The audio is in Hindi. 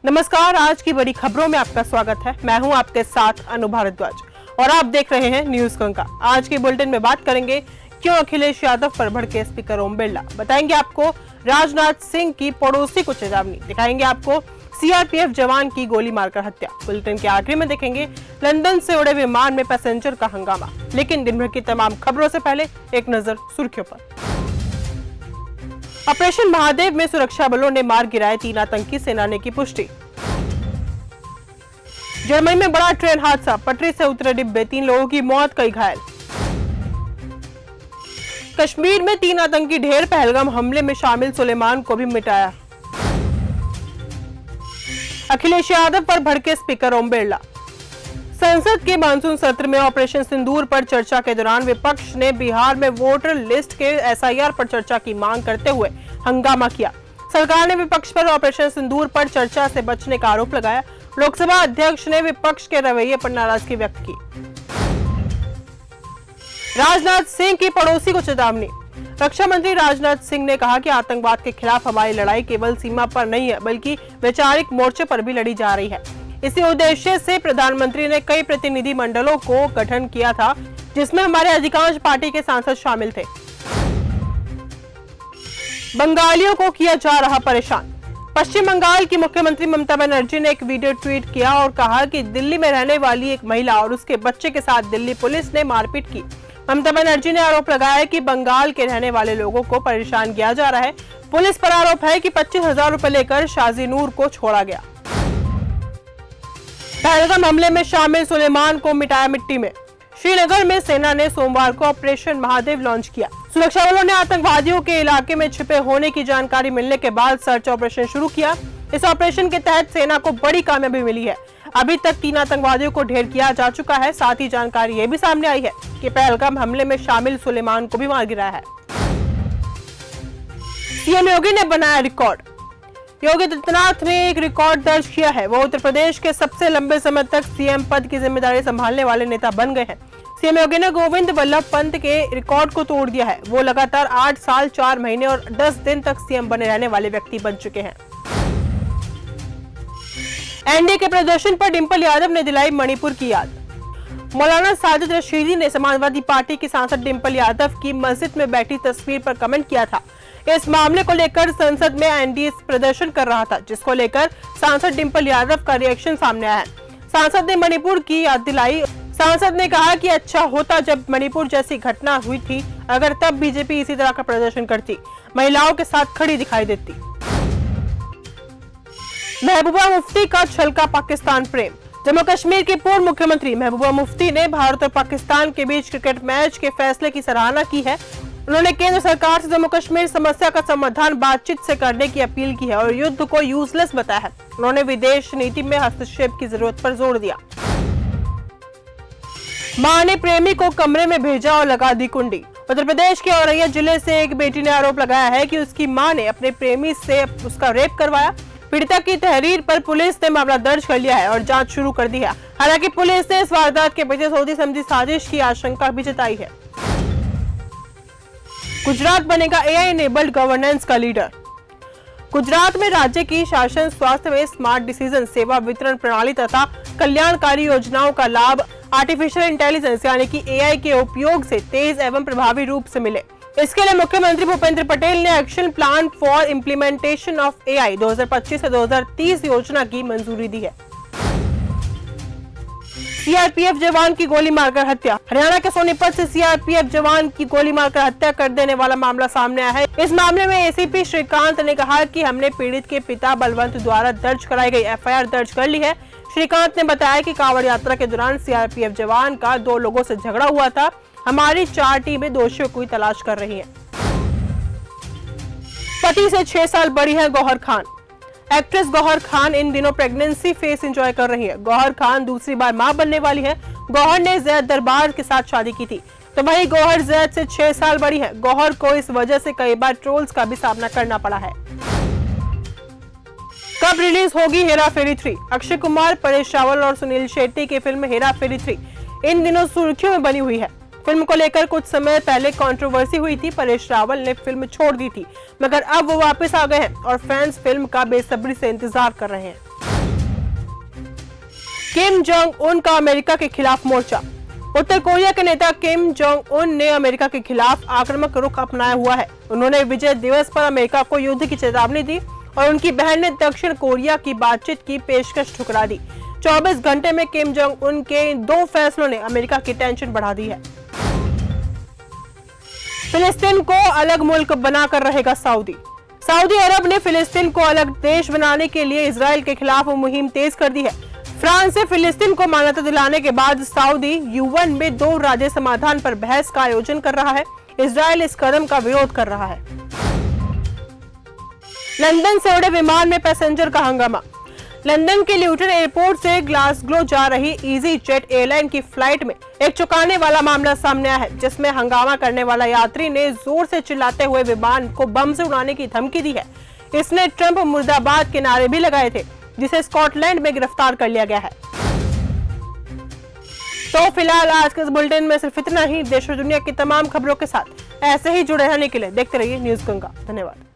नमस्कार, आज की बड़ी खबरों में आपका स्वागत है। मैं हूं आपके साथ अनु भारद्वाज और आप देख रहे हैं न्यूज गंगा। आज के बुलेटिन में बात करेंगे क्यों अखिलेश यादव पर भड़के स्पीकर ओम बिरला, बताएंगे आपको राजनाथ सिंह की पड़ोसी को चेतावनी, दिखाएंगे आपको सीआरपीएफ जवान की गोली मारकर हत्या। बुलेटिन के आखिरी में देखेंगे लंदन से उड़े विमान में पैसेंजर का हंगामा। लेकिन दिन भर की तमाम खबरों से पहले एक नजर सुर्खियों पर। ऑपरेशन महादेव में सुरक्षा बलों ने मार गिराए 3 आतंकी, सेना ने की पुष्टि। जर्मनी में बड़ा ट्रेन हादसा, पटरी से उतरे डिब्बे, 3 लोगों की मौत, कई घायल। कश्मीर में 3 आतंकी ढेर, पहलगाम हमले में शामिल सुलेमान को भी मिटाया। अखिलेश यादव पर भड़के स्पीकर ओम बिरला। संसद के मानसून सत्र में ऑपरेशन सिंदूर पर चर्चा के दौरान विपक्ष ने बिहार में वोटर लिस्ट के एसआईआर पर चर्चा की मांग करते हुए हंगामा किया। सरकार ने विपक्ष पर ऑपरेशन सिंदूर पर चर्चा से बचने का आरोप लगाया। लोकसभा अध्यक्ष ने विपक्ष के रवैये पर नाराजगी व्यक्त की। राजनाथ सिंह की पड़ोसी को चेतावनी। रक्षा मंत्री राजनाथ सिंह ने कहा कि आतंकवाद के खिलाफ हमारी लड़ाई केवल सीमा पर नहीं है, बल्कि वैचारिक मोर्चे पर भी लड़ी जा रही है। इसी उद्देश्य से प्रधानमंत्री ने कई प्रतिनिधि मंडलों को गठन किया था, जिसमें हमारे अधिकांश पार्टी के सांसद शामिल थे। बंगालियों को किया जा रहा परेशान। पश्चिम बंगाल की मुख्यमंत्री ममता बनर्जी ने एक वीडियो ट्वीट किया और कहा कि दिल्ली में रहने वाली एक महिला और उसके बच्चे के साथ दिल्ली पुलिस ने मारपीट की। ममता बनर्जी ने आरोप लगाया कि बंगाल के रहने वाले लोगों को परेशान किया जा रहा है। पुलिस पर आरोप है कि 25,000 रुपए लेकर शाजी नूर को छोड़ा गया। पहलगाम हमले में शामिल सुलेमान को मिटाया मिट्टी में। श्रीनगर में सेना ने सोमवार को ऑपरेशन महादेव लॉन्च किया। सुरक्षा बलों ने आतंकवादियों के इलाके में छिपे होने की जानकारी मिलने के बाद सर्च ऑपरेशन शुरू किया। इस ऑपरेशन के तहत सेना को बड़ी कामयाबी मिली है। अभी तक 3 आतंकवादियों को ढेर किया जा चुका है। साथ ही जानकारी ये भी सामने आई है कि पहलगाम हमले में शामिल सुलेमान को भी मार गिराया है। सीएम योगी ने बनाया रिकॉर्ड। योगी आदित्यनाथ ने एक रिकॉर्ड दर्ज किया है। वो उत्तर प्रदेश के सबसे लंबे समय तक सीएम पद की जिम्मेदारी संभालने वाले नेता बन गए हैं। सीएम योगी ने गोविंद वल्लभ पंत के रिकॉर्ड को तोड़ दिया है। वो लगातार 8 साल 4 महीने और 10 दिन तक सीएम बने रहने वाले व्यक्ति बन चुके हैं। एनडीए के प्रदर्शन पर डिंपल यादव ने दिलाई मणिपुर की याद। मौलाना साजिद रशीदी ने समाजवादी पार्टी की सांसद डिंपल यादव की मस्जिद में बैठी तस्वीर पर कमेंट किया था। इस मामले को लेकर संसद में एनडीए प्रदर्शन कर रहा था, जिसको लेकर सांसद डिंपल यादव का रिएक्शन सामने आया है। सांसद ने मणिपुर की याद दिलाई। सांसद ने कहा कि अच्छा होता जब मणिपुर जैसी घटना हुई थी, अगर तब बीजेपी इसी तरह का प्रदर्शन करती, महिलाओं के साथ खड़ी दिखाई देती। महबूबा मुफ्ती का छलका पाकिस्तान प्रेम। जम्मू कश्मीर के पूर्व मुख्यमंत्री महबूबा मुफ्ती ने भारत और पाकिस्तान के बीच क्रिकेट मैच के फैसले की सराहना की है। उन्होंने केंद्र सरकार से जम्मू कश्मीर समस्या का समाधान बातचीत से करने की अपील की है और युद्ध को यूजलेस बताया है। उन्होंने विदेश नीति में हस्तक्षेप की जरूरत पर जोर दिया। मां ने प्रेमी को कमरे में भेजा और लगा दी कुंडी। उत्तर प्रदेश के औरैया जिले से एक बेटी ने आरोप लगाया है कि उसकी मां ने अपने प्रेमी से उसका रेप करवाया। पीड़िता की तहरीर पर पुलिस ने मामला दर्ज कर लिया है और जांच शुरू कर दी है। हालांकि पुलिस ने इस वारदात के पीछे सोची समझी साजिश की आशंका भी जताई है। गुजरात बनेगा एआई इनेबल्ड गवर्नेंस का लीडर। गुजरात में राज्य की शासन, स्वास्थ्य में स्मार्ट डिसीजन, सेवा वितरण प्रणाली तथा कल्याणकारी योजनाओं का लाभ आर्टिफिशियल इंटेलिजेंस यानी कि एआई के उपयोग से तेज एवं प्रभावी रूप से मिले। इसके लिए मुख्यमंत्री भूपेंद्र पटेल ने action plan for implementation of AI 2025 से 2030 योजना की मंजूरी दी है। सीआरपीएफ जवान की गोली मारकर हत्या। हरियाणा के सोनीपत से सीआरपीएफ जवान की गोली मारकर हत्या कर देने वाला मामला सामने आया है। इस मामले में एसीपी श्रीकांत ने कहा कि हमने पीड़ित के पिता बलवंत द्वारा दर्ज कराई गई एफआईआर दर्ज कर ली है। श्रीकांत ने बताया कि कांवड़ यात्रा के दौरान सीआरपीएफ जवान का 2 लोगों से झगड़ा हुआ था। हमारी 4 टीमें दोषियों की तलाश कर रही हैं। पति से 6 साल बड़ी है गौहर खान। एक्ट्रेस गौहर खान इन दिनों प्रेगनेंसी फेज एंजॉय कर रही है। गौहर खान दूसरी बार मां बनने वाली है। गौहर ने जैद दरबार के साथ शादी की थी, तो वही गौहर जैद से 6 साल बड़ी है। गौहर को इस वजह से कई बार ट्रोल्स का भी सामना करना पड़ा है। कब रिलीज होगी हेरा फेरी 3? अक्षय कुमार, परेश रावल और सुनील शेट्टी की फिल्म हेरा फेरी 3 इन दिनों सुर्खियों में बनी हुई है। फिल्म को लेकर कुछ समय पहले कंट्रोवर्सी हुई थी। परेश रावल ने फिल्म छोड़ दी थी, मगर अब वो वापस आ गए हैं और फैंस फिल्म का बेसब्री से इंतजार कर रहे हैं। किम जोंग उन का अमेरिका के खिलाफ मोर्चा। उत्तर कोरिया के नेता किम जोंग उन ने अमेरिका के खिलाफ आक्रामक रुख अपनाया हुआ है। उन्होंने विजय दिवस पर अमेरिका को युद्ध की चेतावनी दी और उनकी बहन ने दक्षिण कोरिया की बातचीत की पेशकश ठुकरा दी। 24 घंटे में किम जोंग उन के इन 2 फैसलों ने अमेरिका की टेंशन बढ़ा दी है। फिलिस्तीन को अलग मुल्क बनाकर रहेगा सऊदी। सऊदी अरब ने फिलिस्तीन को अलग देश बनाने के लिए इजराइल के खिलाफ मुहिम तेज कर दी है। फ्रांस से फिलिस्तीन को मान्यता दिलाने के बाद सऊदी यूएन में 2 राज्य समाधान पर बहस का आयोजन कर रहा है। इजराइल इस कदम का विरोध कर रहा है। लंदन से उड़े विमान में पैसेंजर का हंगामा। लंदन के ल्यूटन एयरपोर्ट से ग्लासगो जा रही इजी जेट एयरलाइन की फ्लाइट में एक चौंकाने वाला मामला सामने आया है, जिसमें हंगामा करने वाला यात्री ने जोर से चिल्लाते हुए विमान को बम से उड़ाने की धमकी दी है। इसने ट्रंप मुर्दाबाद के नारे भी लगाए थे, जिसे स्कॉटलैंड में गिरफ्तार कर लिया गया है। तो फिलहाल आज के इस बुलेटिन में सिर्फ इतना ही। देश और दुनिया की तमाम खबरों के साथ ऐसे ही जुड़े रहने के लिए देखते रहिए न्यूज़ गंगा। धन्यवाद।